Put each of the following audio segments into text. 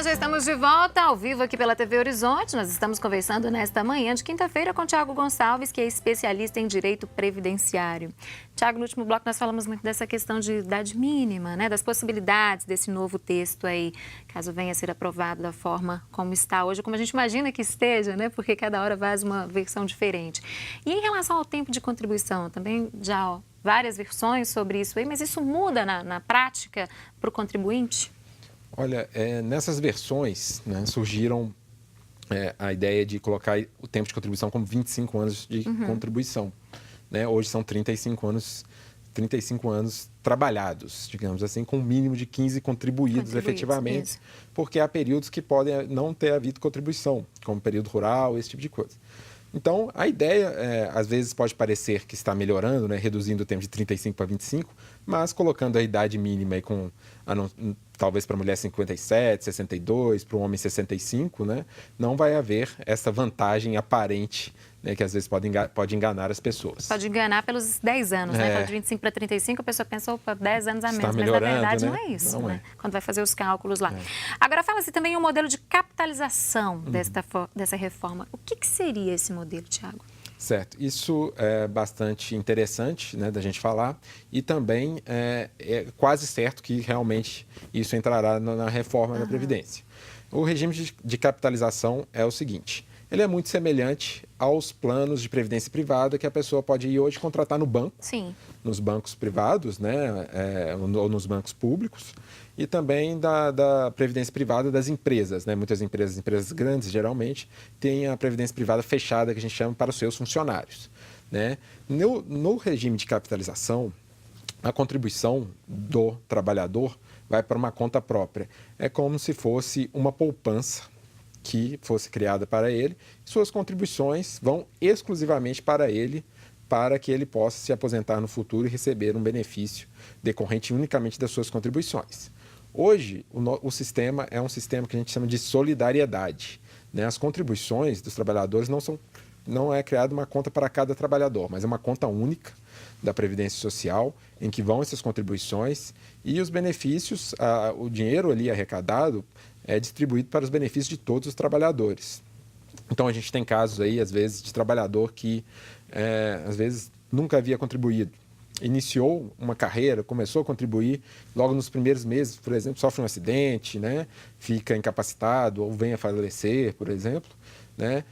Olá, já estamos de volta ao vivo aqui pela TV Horizonte. Nós estamos conversando nesta manhã de quinta-feira com Tiago Gonçalves, que é especialista em direito previdenciário. Tiago, no último bloco nós falamos muito dessa questão de idade mínima, né? Das possibilidades desse novo texto aí, caso venha a ser aprovado da forma como está hoje, como a gente imagina que esteja, né? Porque cada hora faz uma versão diferente. E em relação ao tempo de contribuição, também já várias versões sobre isso aí, mas isso muda na prática para o contribuinte? Olha, nessas versões, né, surgiram a ideia de colocar o tempo de contribuição como 25 anos de contribuição. Né? Hoje são 35 anos trabalhados, digamos assim, com um mínimo de 15 contribuídos efetivamente, isso. Porque há períodos que podem não ter havido contribuição, como período rural, esse tipo de coisa. Então, a ideia, às vezes, pode parecer que está melhorando, né, reduzindo o tempo de 35 para 25, mas colocando a idade mínima aí com, talvez para a mulher 57, 62, para o homem 65, né, não vai haver essa vantagem aparente, né, que às vezes pode enganar as pessoas. Pode enganar pelos 10 anos, né? Fala de 25 para 35, a pessoa pensa, opa, 10 anos a menos, mas na verdade, né? Não é isso, não né? Quando vai fazer os cálculos lá. Agora, fala-se também um modelo de capitalização dessa reforma. O que seria esse modelo, Tiago? Certo. Isso é bastante interessante, né, da gente falar, e também é quase certo que realmente isso entrará na reforma da Previdência. O regime de capitalização é o seguinte: ele é muito semelhante aos planos de previdência privada que a pessoa pode ir hoje contratar no banco, Sim. Nos bancos privados, né, ou nos bancos públicos, e também da previdência privada das empresas. Né? Muitas empresas grandes, geralmente, têm a previdência privada fechada, que a gente chama, para os seus funcionários. Né? No regime de capitalização, a contribuição do trabalhador vai para uma conta própria. É como se fosse uma poupança que fosse criada para ele. Suas contribuições vão exclusivamente para ele, para que ele possa se aposentar no futuro e receber um benefício decorrente unicamente das suas contribuições. Hoje, o sistema é um sistema que a gente chama de solidariedade. Né? As contribuições dos trabalhadores não é criada uma conta para cada trabalhador, mas é uma conta única da Previdência Social, em que vão essas contribuições e os benefícios, o dinheiro ali arrecadado é distribuído para os benefícios de todos os trabalhadores. Então, a gente tem casos aí, às vezes, de trabalhador que, às vezes, nunca havia contribuído. Iniciou uma carreira, começou a contribuir, logo nos primeiros meses, por exemplo, sofre um acidente, né? Fica incapacitado ou vem a falecer, por exemplo. Né?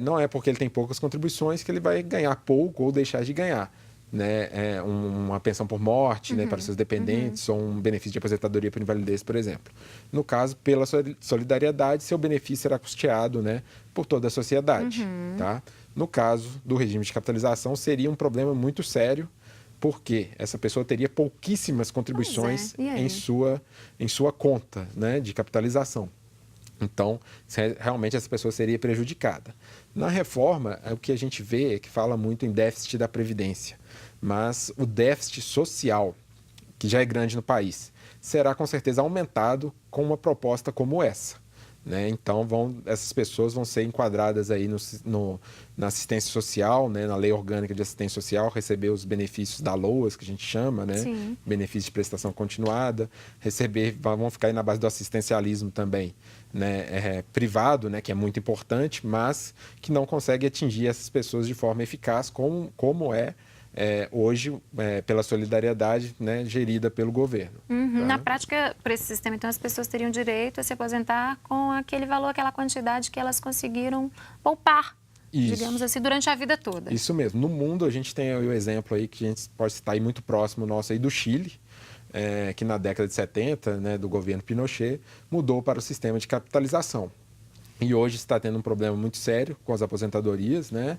Não é porque ele tem poucas contribuições que ele vai ganhar pouco ou deixar de ganhar. Né? Uma pensão por morte, né, para seus dependentes, ou um benefício de aposentadoria por invalidez, por exemplo. No caso, pela solidariedade, seu benefício será custeado, né, por toda a sociedade. Tá? No caso do regime de capitalização, seria um problema muito sério, porque essa pessoa teria pouquíssimas contribuições em sua conta, né, de capitalização. Então, realmente essa pessoa seria prejudicada. Na reforma, o que a gente vê é que fala muito em déficit da Previdência, mas o déficit social, que já é grande no país, será com certeza aumentado com uma proposta como essa. Né? Então, essas pessoas vão ser enquadradas aí na assistência social, né? Na Lei Orgânica de Assistência Social, receber os benefícios da LOAS, que a gente chama, né? Benefício de prestação continuada, vão ficar aí na base do assistencialismo também, né? Privado, né? Que é muito importante, mas que não consegue atingir essas pessoas de forma eficaz, como hoje, pela solidariedade, né, gerida pelo governo. Tá? Na prática, para esse sistema, então, as pessoas teriam direito a se aposentar com aquele valor, aquela quantidade que elas conseguiram poupar, digamos assim, durante a vida toda. Isso mesmo. No mundo, a gente tem o exemplo aí, que a gente pode citar aí muito próximo nosso, aí do Chile, que na década de 70, né, do governo Pinochet, mudou para o sistema de capitalização. E hoje está tendo um problema muito sério com as aposentadorias, né?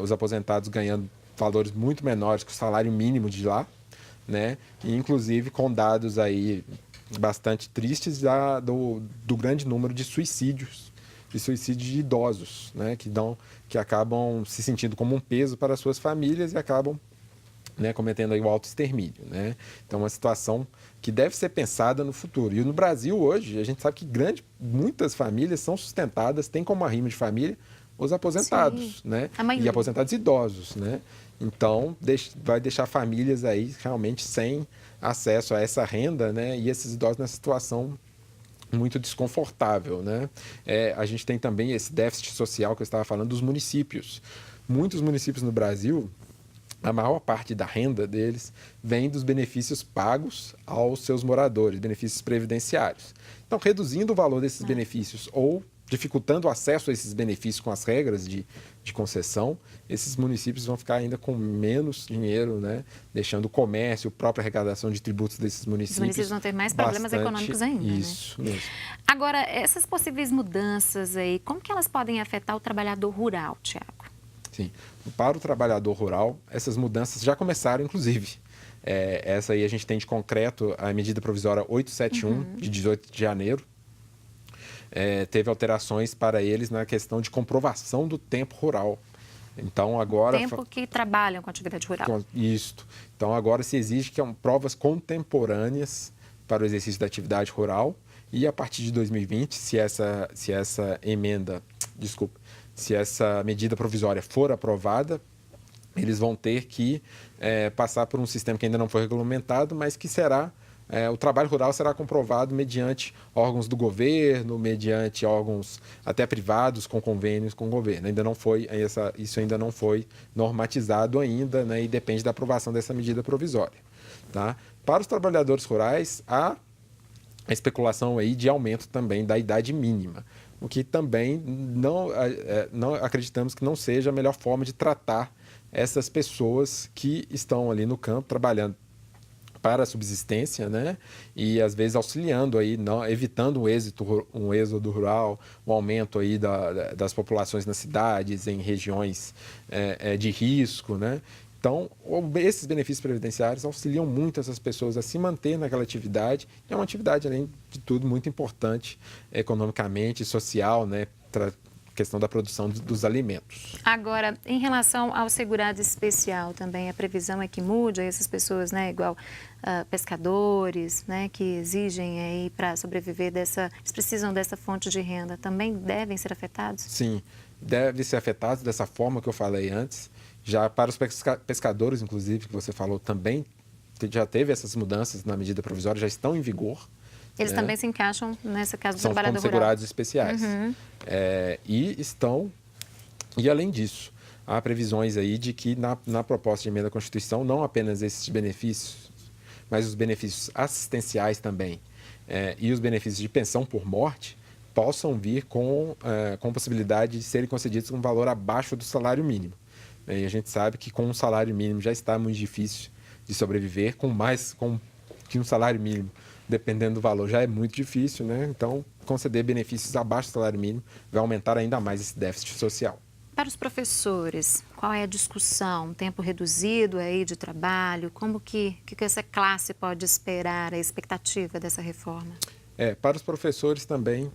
Os aposentados ganhando valores muito menores que o salário mínimo de lá, né? E, inclusive, com dados aí bastante tristes do grande número de suicídios de idosos, né? Que acabam se sentindo como um peso para as suas famílias e acabam, né, cometendo aí o autoextermínio, né? Então, uma situação que deve ser pensada no futuro. E no Brasil, hoje, a gente sabe que muitas famílias são sustentadas, têm como arrimo de família os aposentados, né? E aposentados idosos, né? Então, vai deixar famílias aí realmente sem acesso a essa renda, né? E esses idosos nessa situação muito desconfortável, né? A gente tem também esse déficit social que eu estava falando dos municípios. Muitos municípios no Brasil, a maior parte da renda deles vem dos benefícios pagos aos seus moradores, benefícios previdenciários. Então, reduzindo o valor desses benefícios ou dificultando o acesso a esses benefícios com as regras de concessão, esses municípios vão ficar ainda com menos dinheiro, né? Deixando o comércio, a própria arrecadação de tributos desses municípios. Os municípios vão ter mais problemas econômicos ainda. Isso, né? mesmo. Agora, essas possíveis mudanças aí, como que elas podem afetar o trabalhador rural, Tiago? Sim, para o trabalhador rural, essas mudanças já começaram, inclusive. Essa aí a gente tem de concreto a medida provisória 871, de 18 de janeiro. Teve alterações para eles na questão de comprovação do tempo rural. Então, agora... Tempo que trabalham com atividade rural. Isso. Então, agora se exige que provas contemporâneas para o exercício da atividade rural e a partir de 2020, se essa medida provisória for aprovada, eles vão ter que passar por um sistema que ainda não foi regulamentado, mas que será... o trabalho rural será comprovado mediante órgãos do governo, mediante órgãos até privados com convênios com o governo. Isso ainda não foi normatizado ainda, né, e depende da aprovação dessa medida provisória. Tá? Para os trabalhadores rurais, há a especulação aí de aumento também da idade mínima, o que também não acreditamos que não seja a melhor forma de tratar essas pessoas que estão ali no campo trabalhando para a subsistência, né? E às vezes auxiliando aí, evitando um êxodo rural, o aumento aí das populações nas cidades, em regiões de risco, né? Então, esses benefícios previdenciários auxiliam muito essas pessoas a se manter naquela atividade. É uma atividade, além de tudo, muito importante economicamente, social, né? Questão da produção dos alimentos. Agora, em relação ao segurado especial também, a previsão é que mude essas pessoas, né, igual pescadores, né, que exigem aí para sobreviver eles precisam dessa fonte de renda, também devem ser afetados? Sim, devem ser afetados dessa forma que eu falei antes. Já para os pescadores, inclusive, que você falou também, já teve essas mudanças na medida provisória, já estão em vigor. Eles também se encaixam nessa casa do São trabalhador como rural. segurados especiais. E além disso, há previsões aí de que na proposta de emenda à Constituição, não apenas esses benefícios, mas os benefícios assistenciais também e os benefícios de pensão por morte possam vir com possibilidade de serem concedidos com um valor abaixo do salário mínimo. E a gente sabe que com um salário mínimo já está muito difícil de sobreviver, com que um salário mínimo, dependendo do valor, já é muito difícil, né? Então, conceder benefícios abaixo do salário mínimo vai aumentar ainda mais esse déficit social. Para os professores, qual é a discussão? Tempo reduzido aí de trabalho? Como que essa classe pode esperar a expectativa dessa reforma? Para os professores também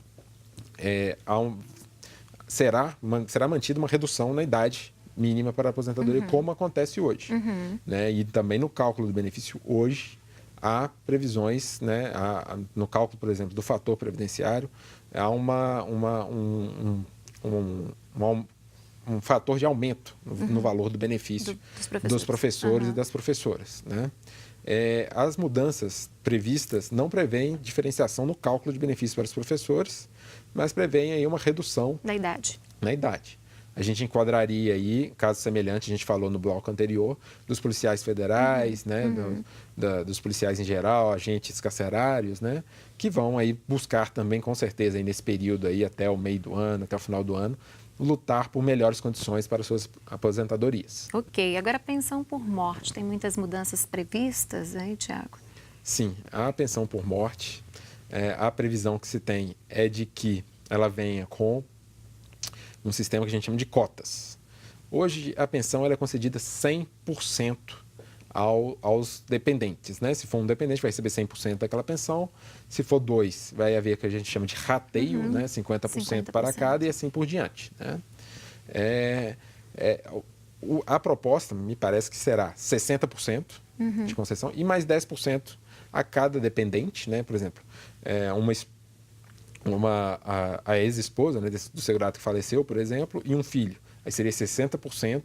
será mantida uma redução na idade mínima para a aposentadoria, como acontece hoje. Né? E também no cálculo do benefício hoje, há previsões, né? No cálculo, por exemplo, do fator previdenciário, há um fator de aumento no valor do benefício dos professores e das professoras. Né? As mudanças previstas não prevêem diferenciação no cálculo de benefícios para os professores, mas prevêem aí uma redução na idade. A gente enquadraria aí, caso semelhante, a gente falou no bloco anterior, dos policiais federais, né, dos policiais em geral, agentes carcerários, né, que vão aí buscar também, com certeza, aí nesse período aí, até o meio do ano, até o final do ano, lutar por melhores condições para suas aposentadorias. Ok, agora a pensão por morte, tem muitas mudanças previstas aí, Tiago? Sim, a pensão por morte, a previsão que se tem é de que ela venha com um sistema que a gente chama de cotas. Hoje, a pensão ela é concedida 100% aos dependentes. Né? Se for um dependente, vai receber 100% daquela pensão. Se for dois, vai haver o que a gente chama de rateio, né? 50% para cada e assim por diante. Né? A proposta, me parece que será 60% de concessão e mais 10% a cada dependente. Né? Por exemplo, a ex-esposa, né, do segurado que faleceu, por exemplo, e um filho. Aí seria 60%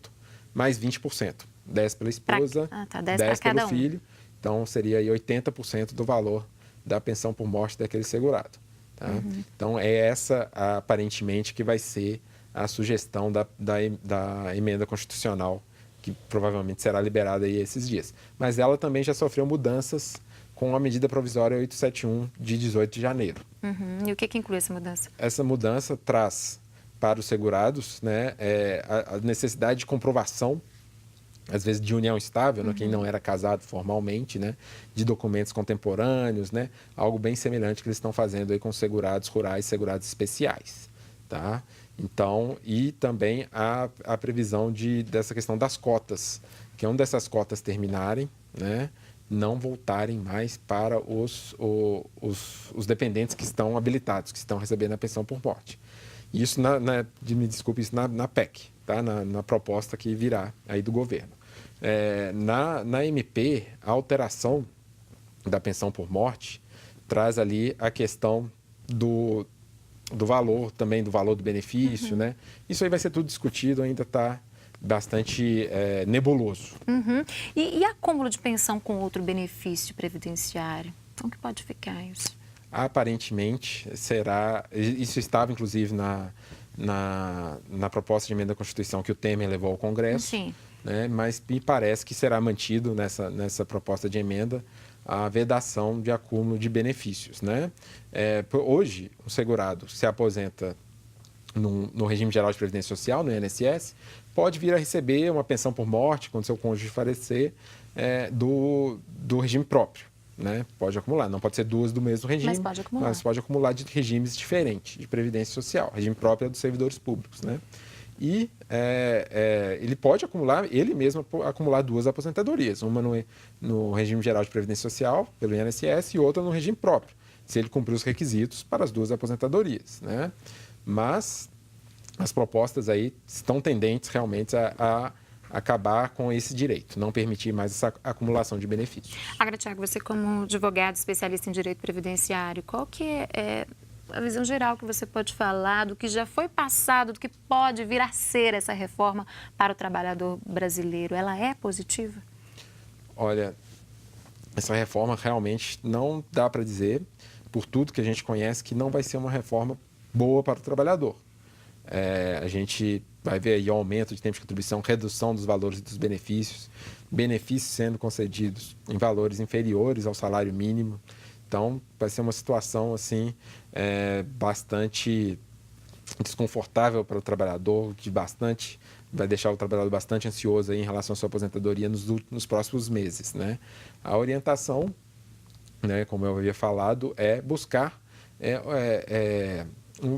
mais 20%. 10 pela esposa, 10 pelo filho. Então, seria aí 80% do valor da pensão por morte daquele segurado. Tá? Então, é essa, aparentemente, que vai ser a sugestão da emenda constitucional, que provavelmente será liberada aí esses dias. Mas ela também já sofreu mudanças com a medida provisória 871 de 18 de janeiro. E o que inclui essa mudança? Essa mudança traz para os segurados, né, a necessidade de comprovação, às vezes de união estável, né, quem não era casado formalmente, né, de documentos contemporâneos, né, algo bem semelhante que eles estão fazendo aí com segurados rurais e segurados especiais. Tá? Então, e também a previsão dessa questão das cotas, que onde essas cotas terminarem, né, não voltarem mais para os dependentes que estão habilitados, que estão recebendo a pensão por morte. Isso, me desculpe, isso na PEC, tá? Na proposta que virá aí do governo. Na MP, a alteração da pensão por morte traz ali a questão do valor, também do valor do benefício, né? Isso aí vai ser tudo discutido, ainda está bastante nebuloso. E acúmulo de pensão com outro benefício previdenciário? Como que pode ficar isso? Aparentemente, isso estava inclusive na proposta de emenda à Constituição que o Temer levou ao Congresso. Sim. Né? Mas me parece que será mantido nessa proposta de emenda a vedação de acúmulo de benefícios. Né? Hoje, o segurado se aposenta no regime geral de previdência social, no INSS, pode vir a receber uma pensão por morte, quando seu cônjuge falecer, do regime próprio. Né? Pode acumular, não pode ser duas do mesmo regime, mas pode acumular de regimes diferentes de previdência social. Regime próprio é dos servidores públicos. Né? E ele pode ele mesmo acumular duas aposentadorias, uma no regime geral de previdência social, pelo INSS, e outra no regime próprio, se ele cumprir os requisitos para as duas aposentadorias. Né? Mas as propostas aí estão tendentes realmente a acabar com esse direito, não permitir mais essa acumulação de benefícios. Agora, Tiago, você como advogado especialista em direito previdenciário, qual que é a visão geral que você pode falar do que já foi passado, do que pode vir a ser essa reforma para o trabalhador brasileiro? Ela é positiva? Olha, essa reforma realmente não dá para dizer, por tudo que a gente conhece, que não vai ser uma reforma boa para o trabalhador. A gente vai ver aí o aumento de tempo de contribuição, redução dos valores dos benefícios sendo concedidos em valores inferiores ao salário mínimo. Então, vai ser uma situação assim, bastante desconfortável para o trabalhador, vai deixar o trabalhador bastante ansioso aí em relação à sua aposentadoria nos próximos meses. Né? A orientação, né, como eu havia falado, é buscar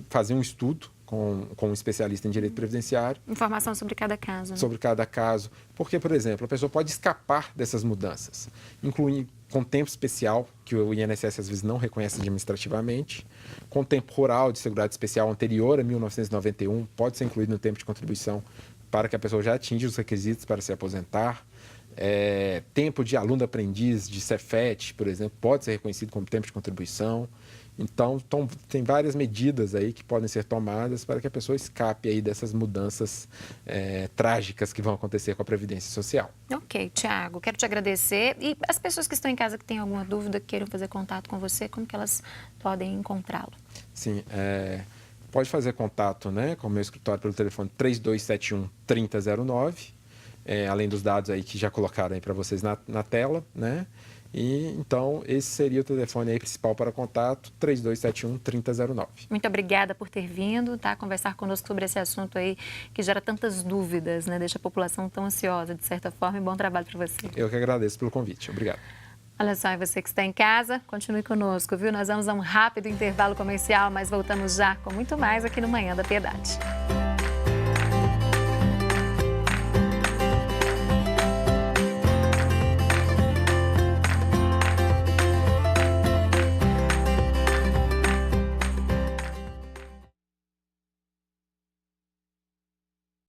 fazer um estudo com um especialista em direito previdenciário. Informação sobre cada caso. Né? Sobre cada caso. Porque, por exemplo, a pessoa pode escapar dessas mudanças, incluir com tempo especial, que o INSS às vezes não reconhece administrativamente, com tempo rural de segurado especial anterior a 1991, pode ser incluído no tempo de contribuição para que a pessoa já atinja os requisitos para se aposentar. Tempo de aluno-aprendiz de Cefet, por exemplo, pode ser reconhecido como tempo de contribuição. Então, tem várias medidas aí que podem ser tomadas para que a pessoa escape aí dessas mudanças trágicas que vão acontecer com a Previdência Social. Ok, Tiago, quero te agradecer. E as pessoas que estão em casa que têm alguma dúvida, que queiram fazer contato com você, como que elas podem encontrá-lo? Sim, pode fazer contato, né, com o meu escritório pelo telefone 3271-3009, além dos dados aí que já colocaram aí para vocês na tela, né? E, então, esse seria o telefone aí principal para contato, 3271-3009. Muito obrigada por ter vindo, tá? Conversar conosco sobre esse assunto aí que gera tantas dúvidas, né? Deixa a população tão ansiosa, de certa forma, e bom trabalho para você. Eu que agradeço pelo convite. Obrigado. Olha só, e você que está em casa, continue conosco, viu? Nós vamos a um rápido intervalo comercial, mas voltamos já com muito mais aqui no Manhã da Piedade.